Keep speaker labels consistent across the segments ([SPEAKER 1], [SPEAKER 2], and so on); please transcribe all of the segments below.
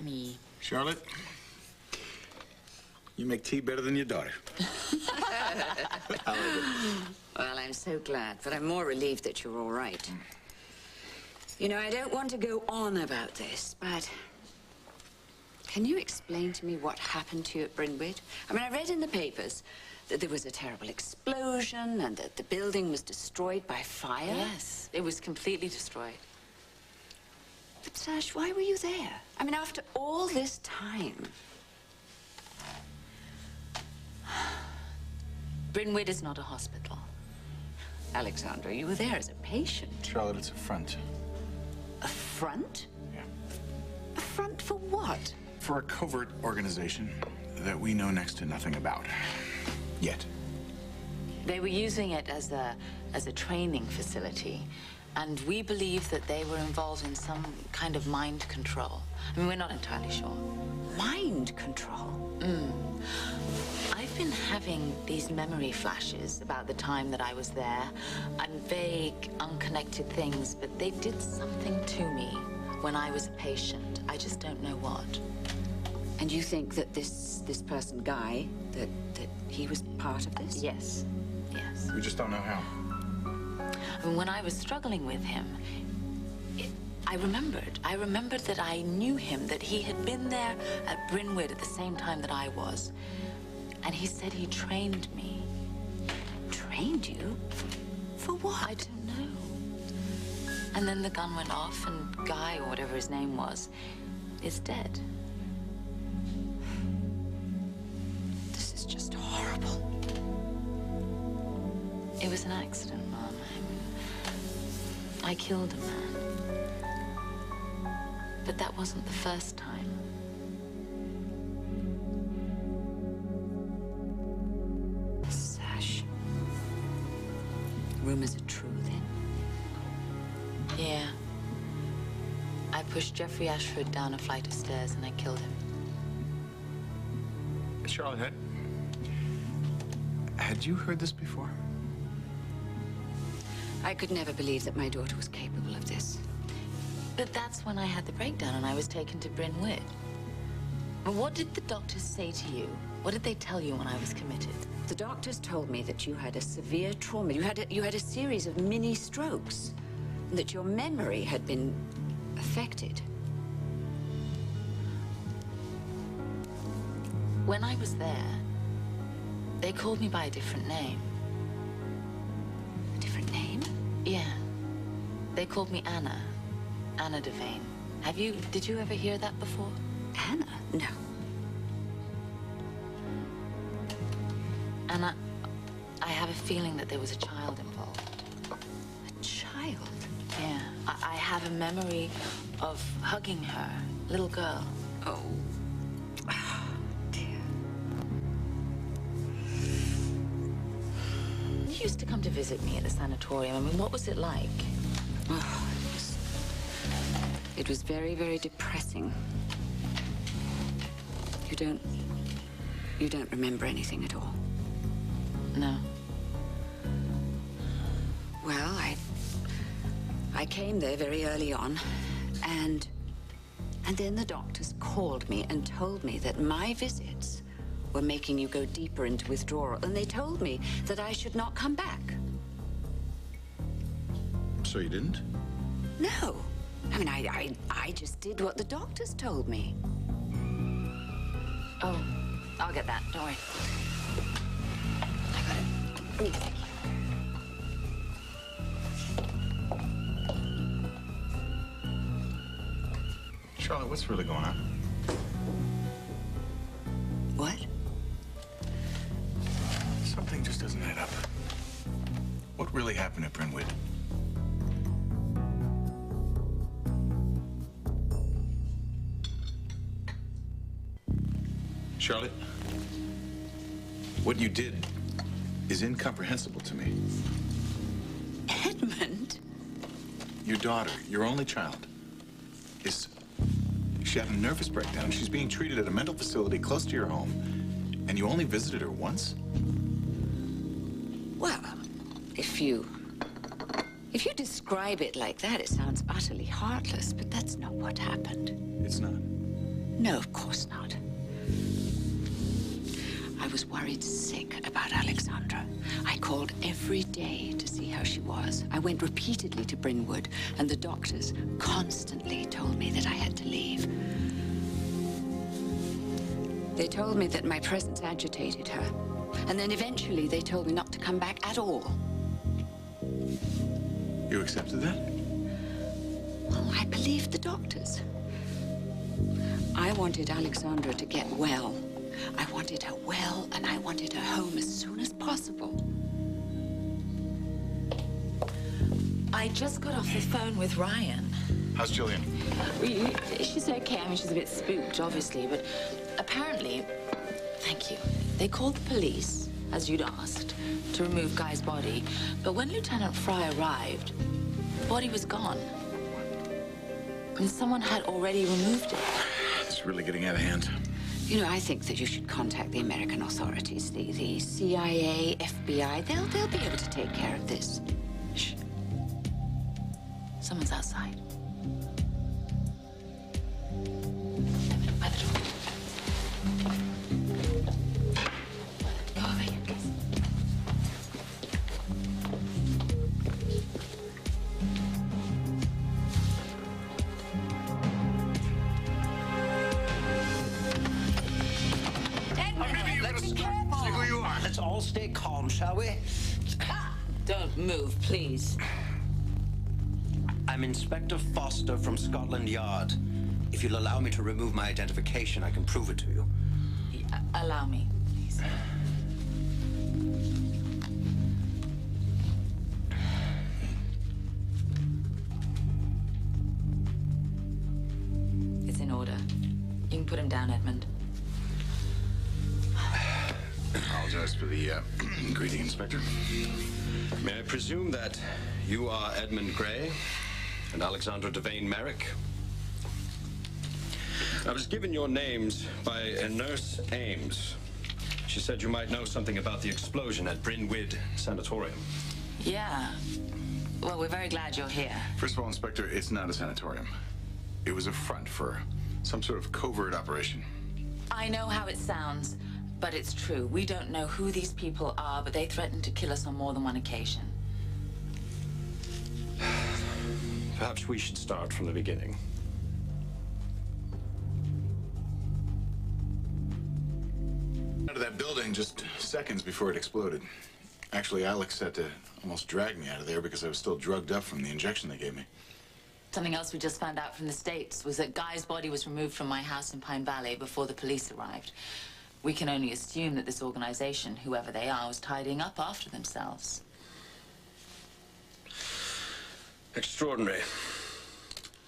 [SPEAKER 1] yummy.
[SPEAKER 2] Charlotte, you make tea better than your daughter.
[SPEAKER 3] Well, I'm so glad, but I'm more relieved that you're all right. You know, I don't want to go on about this, but can you explain to me what happened to you at Brynwood? I mean, I read in the papers that there was a terrible explosion and that the building was destroyed by fire.
[SPEAKER 1] Yes, it was completely destroyed.
[SPEAKER 3] But, Sash, why were you there? I mean, after all this time.
[SPEAKER 1] Brynwood is not a hospital.
[SPEAKER 3] Alexandra, you were there as a patient.
[SPEAKER 2] Charlotte, it's a front.
[SPEAKER 3] A front?
[SPEAKER 2] Yeah.
[SPEAKER 3] A front for what?
[SPEAKER 2] For a covert organization that we know next to nothing about. Yet.
[SPEAKER 1] They were using it as a training facility, and we believe that they were involved in some kind of mind control. I mean, we're not entirely sure.
[SPEAKER 3] Mind control?
[SPEAKER 1] I've been having these memory flashes about the time that I was there, and vague, unconnected things, but they did something to me when I was a patient. I just don't know what.
[SPEAKER 3] And you think that this person, Guy, that he was part of this?
[SPEAKER 1] Yes. Yes.
[SPEAKER 2] We just don't know how.
[SPEAKER 1] I mean, when I was struggling with him, I remembered that I knew him, that he had been there at Brynwood at the same time that I was. And he said he trained me.
[SPEAKER 3] Trained you? For what?
[SPEAKER 1] I don't know. And then the gun went off, and Guy, or whatever his name was, is dead.
[SPEAKER 3] This is just horrible.
[SPEAKER 1] It was an accident, Mom. I killed a man. But that wasn't the first time.
[SPEAKER 3] Sash. Rumors are true, then?
[SPEAKER 1] Yeah. I pushed Jeffrey Ashford down a flight of stairs and I killed him.
[SPEAKER 2] Charlotte, had you heard this before?
[SPEAKER 3] I could never believe that my daughter was capable of this.
[SPEAKER 1] But that's when I had the breakdown and I was taken to Brynwood. But what did the doctors say to you? What did they tell you when I was committed?
[SPEAKER 3] The doctors told me that you had a severe trauma. You had a series of mini strokes, and that your memory had been affected.
[SPEAKER 1] When I was there, they called me by a different name.
[SPEAKER 3] A different name?
[SPEAKER 1] Yeah. They called me Anna. Anna Devane. Did you ever hear that before?
[SPEAKER 3] Anna? No.
[SPEAKER 1] Anna, I have a feeling that there was a child involved.
[SPEAKER 3] A child?
[SPEAKER 1] Yeah. I have a memory of hugging her, little girl.
[SPEAKER 3] Oh. Dear.
[SPEAKER 1] You used to come to visit me at the sanatorium. I mean, what was it like?
[SPEAKER 3] Oh, it was very, very depressing. You don't remember anything at all?
[SPEAKER 1] No.
[SPEAKER 3] Well, I came there very early on, and then the doctors called me and told me that my visits were making you go deeper into withdrawal, and they told me that I should not come back.
[SPEAKER 2] So you didn't?
[SPEAKER 3] No. I mean, I just did what the doctors told me.
[SPEAKER 1] Oh, I'll get that. Don't worry.
[SPEAKER 3] I got it.
[SPEAKER 2] Charlotte, what's really going on?
[SPEAKER 3] What?
[SPEAKER 2] Something just doesn't add up. What really happened at Brynwood? Charlotte, what you did is incomprehensible to me.
[SPEAKER 3] Edmund?
[SPEAKER 2] Your daughter, your only child, she had a nervous breakdown. She's being treated at a mental facility close to your home, and you only visited her once?
[SPEAKER 3] Well, if you describe it like that, it sounds utterly heartless, but that's not what happened.
[SPEAKER 2] It's not.
[SPEAKER 3] No, of course not. I was worried sick about Alexandra. I called every day to see how she was. I went repeatedly to Brynwood, and the doctors constantly told me that I had to leave. They told me that my presence agitated her, and then eventually they told me not to come back at all.
[SPEAKER 2] You accepted that?
[SPEAKER 3] Well, I believed the doctors. I wanted Alexandra to get well. I wanted her well, and I wanted her home as soon as possible.
[SPEAKER 1] I just got off the phone with Ryan.
[SPEAKER 2] How's Jillian?
[SPEAKER 1] She's okay. I mean, she's a bit spooked, obviously, but apparently, thank you, they called the police, as you'd asked, to remove Guy's body. But when Lieutenant Fry arrived, the body was gone. And someone had already removed it.
[SPEAKER 2] It's really getting out of hand.
[SPEAKER 3] You know, I think that you should contact the American authorities, the CIA, FBI. They'll be able to take care of this.
[SPEAKER 1] Shh. Someone's outside. By the door. Go over here, please.
[SPEAKER 4] Let's all stay calm, shall we?
[SPEAKER 1] Don't move, please.
[SPEAKER 4] I'm Inspector Foster from Scotland Yard. If you'll allow me to remove my identification, I can prove it to you.
[SPEAKER 1] Allow me, please. It's in order. You can put him down, Edmund.
[SPEAKER 2] Apologize for the greeting, Inspector.
[SPEAKER 5] May I presume that you are Edmund Gray and Alexandra Devane Marick? I was given your names by a nurse, Ames. She said you might know something about the explosion at Brynwood Sanatorium.
[SPEAKER 1] Yeah. Well, we're very glad you're here.
[SPEAKER 2] First of all, Inspector, it's not a sanatorium. It was a front for some sort of covert operation.
[SPEAKER 1] I know how it sounds, but it's true. We don't know who these people are, but they threatened to kill us on more than one occasion.
[SPEAKER 5] Perhaps we should start from the beginning.
[SPEAKER 2] Out of that building just seconds before it exploded. Actually, Alex had to almost drag me out of there because I was still drugged up from the injection they gave me.
[SPEAKER 1] Something else we just found out from the States was that Guy's body was removed from my house in Pine Valley before the police arrived. We can only assume that this organization, whoever they are, was tidying up after themselves.
[SPEAKER 5] Extraordinary.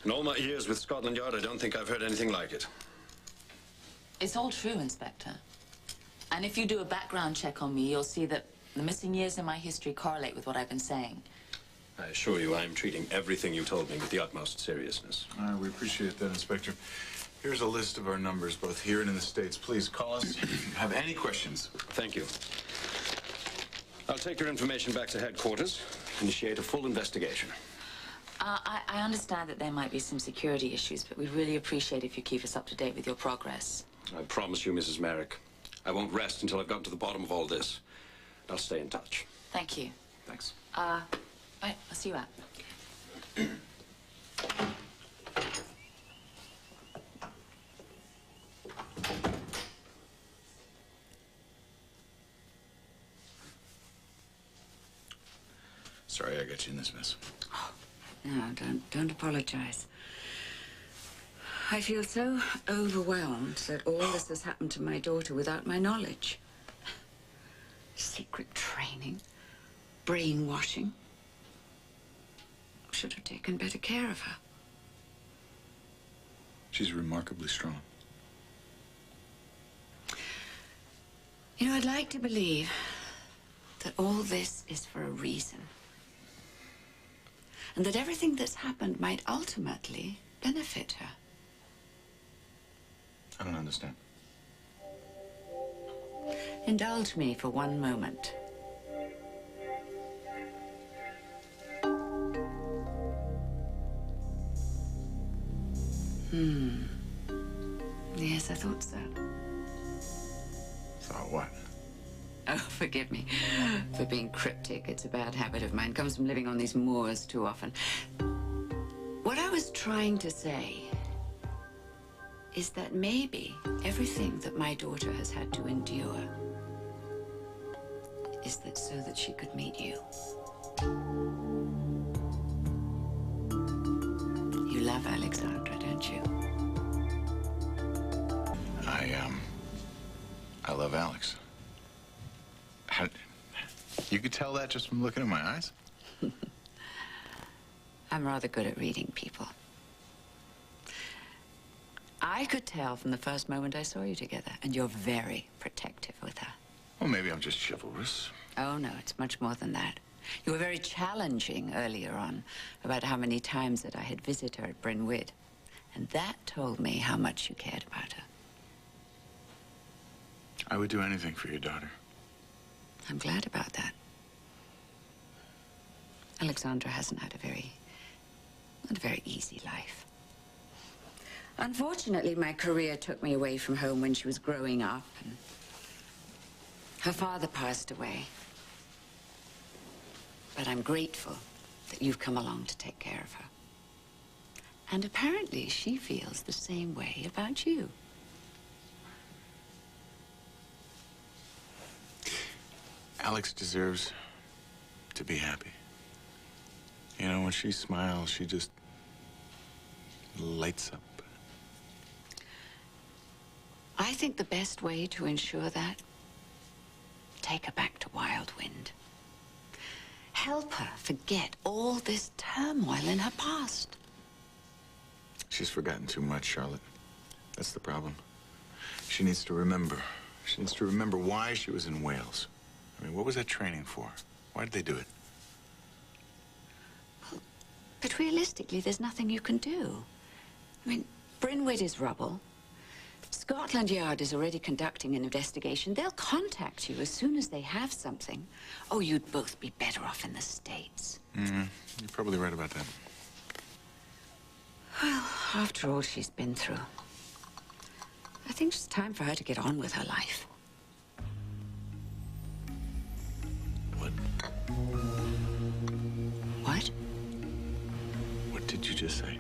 [SPEAKER 5] In all my years with Scotland Yard, I don't think I've heard anything like it.
[SPEAKER 1] It's all true, Inspector. And if you do a background check on me, you'll see that the missing years in my history correlate with what I've been saying.
[SPEAKER 5] I assure you, I'm treating everything you told me with the utmost seriousness.
[SPEAKER 2] We appreciate that, Inspector. Here's a list of our numbers, both here and in the States. Please call us if you have any questions.
[SPEAKER 5] Thank you. I'll take your information back to headquarters, initiate a full investigation.
[SPEAKER 1] I understand that there might be some security issues, but we'd really appreciate if you keep us up to date with your progress.
[SPEAKER 5] I promise you, Mrs. Marick, I won't rest until I've gotten to the bottom of all this. I'll stay in touch.
[SPEAKER 1] Thank you.
[SPEAKER 2] Thanks.
[SPEAKER 1] Right, I'll see you out.
[SPEAKER 2] Sorry I got you in this mess.
[SPEAKER 3] No, don't apologize. I feel so overwhelmed that all this has happened to my daughter without my knowledge. Secret training, brainwashing. Should have taken better care of her.
[SPEAKER 2] She's remarkably strong.
[SPEAKER 3] You know, I'd like to believe that all this is for a reason. And that everything that's happened might ultimately benefit her.
[SPEAKER 2] I don't understand.
[SPEAKER 3] Indulge me for one moment. Yes, I thought so.
[SPEAKER 2] Thought what?
[SPEAKER 3] Oh, forgive me for being cryptic. It's a bad habit of mine. Comes from living on these moors too often. What I was trying to say is that maybe everything that my daughter has had to endure is that so that she could meet you. You love Alexandra, don't you?
[SPEAKER 2] I love Alex. You could tell that just from looking in my eyes?
[SPEAKER 3] I'm rather good at reading people. I could tell from the first moment I saw you together, and you're very protective with her.
[SPEAKER 2] Well, maybe I'm just chivalrous.
[SPEAKER 3] Oh, no, it's much more than that. You were very challenging earlier on about how many times that I had visited her at Brynwood, and that told me how much you cared about her.
[SPEAKER 2] I would do anything for your daughter.
[SPEAKER 3] I'm glad about that. Alexandra hasn't had not a very easy life. Unfortunately, my career took me away from home when she was growing up, and her father passed away. But I'm grateful that you've come along to take care of her. And apparently she feels the same way about you.
[SPEAKER 2] Alex deserves to be happy. You know, when she smiles, she just lights up.
[SPEAKER 3] I think the best way to ensure that, take her back to Wildwind. Help her forget all this turmoil in her past.
[SPEAKER 2] She's forgotten too much, Charlotte. That's the problem. She needs to remember. She needs to remember why she was in Wales. I mean, what was that training for? Why did they do it?
[SPEAKER 3] Well, but realistically, there's nothing you can do. I mean, Brynwood is rubble. Scotland Yard is already conducting an investigation. They'll contact you as soon as they have something. Oh, you'd both be better off in the States.
[SPEAKER 2] Mm-hmm. You're probably right about that.
[SPEAKER 3] Well, after all she's been through, I think it's time for her to get on with her life.
[SPEAKER 2] What?
[SPEAKER 3] What?
[SPEAKER 2] What did you just say?